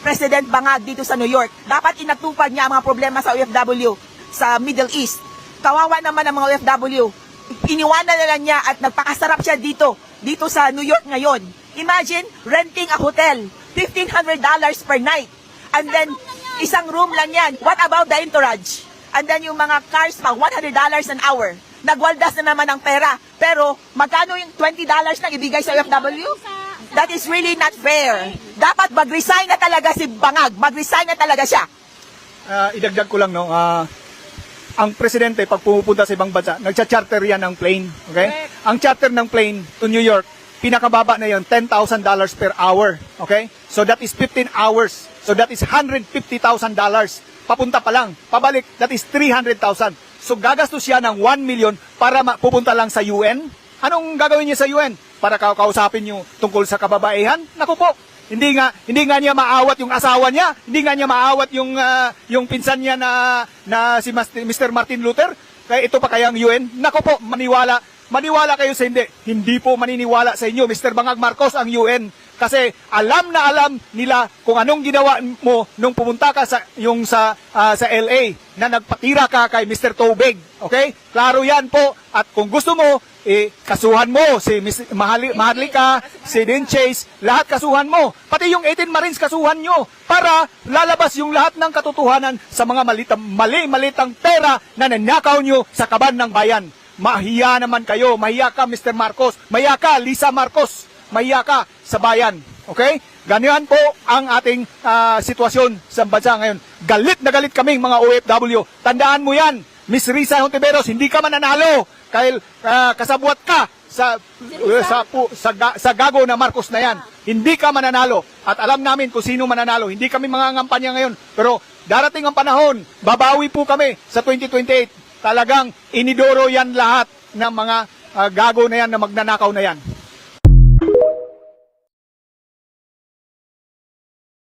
President Bangag dito sa New York. Dapat inatupag niya ang mga problema sa OFW sa Middle East. Kawawa naman ang mga OFW. Iniwanan na lang niya at nagpakasarap siya dito sa New York ngayon. Imagine renting a hotel, $1,500 per night. And then, isang room lang yan. What about the entourage? And then yung mga cars pa, $100 an hour. Nagwaldas na naman ang pera. Pero, magkano yung $20 na ibigay sa OFW? That is really not fair. Dapat mag-resign na talaga si Bangag. Mag-resign na talaga siya. Idagdag ko lang, no? Ang presidente, pag pumupunta sa ibang bansa, nagcha-charter yan ng plane. Okay? Ang charter ng plane to New York, pinakababa na yun, $10,000 per hour. Okay? So that is 15 hours. So that is $150,000. Papunta pa lang. Pabalik, that is 300,000. So gagastos siya ng 1 million para pupunta lang sa UN. Anong gagawin niya sa UN? Para kausapin niyo tungkol sa kababaihan? Naku po, hindi nga niya maawat yung asawa niya, hindi nga niya maawat yung pinsan niya na si Mr. Martin Luther. Kaya ito pa kayang UN? Naku po, maniwala kayo sa hindi. Hindi po maniniwala sa inyo, Mr. Bangag Marcos, ang UN. Kasi alam na alam nila kung anong ginawa mo nung pumunta ka sa LA na nagpatira ka kay Mr. Tobig. Okay? Klaro yan po. At kung gusto mo, kasuhan mo si Maharlika, si Dean Chase, lahat kasuhan mo. Pati yung 18 Marines kasuhan nyo para lalabas yung lahat ng katotohanan sa mga mali-malitang pera na nanakaw nyo sa kaban ng bayan. Mahiya naman kayo. Mahiya ka, Mr. Marcos. Mahiya ka, Lisa Marcos. Mahiya ka sa bayan. Okay? Ganyan po ang ating sitwasyon sa bansa ngayon. Galit na galit kaming mga OFW. Tandaan mo yan, Miss Risa Hontiveros, hindi ka mananalo. Dahil kasabwat ka sa gago na Marcos na yan. Hindi ka mananalo. At alam namin kung sino mananalo. Hindi kami mga ngampanya ngayon. Pero darating ang panahon, babawi po kami sa 2028. Talagang inidoro yan lahat ng mga gago na yan na magnanakaw na yan.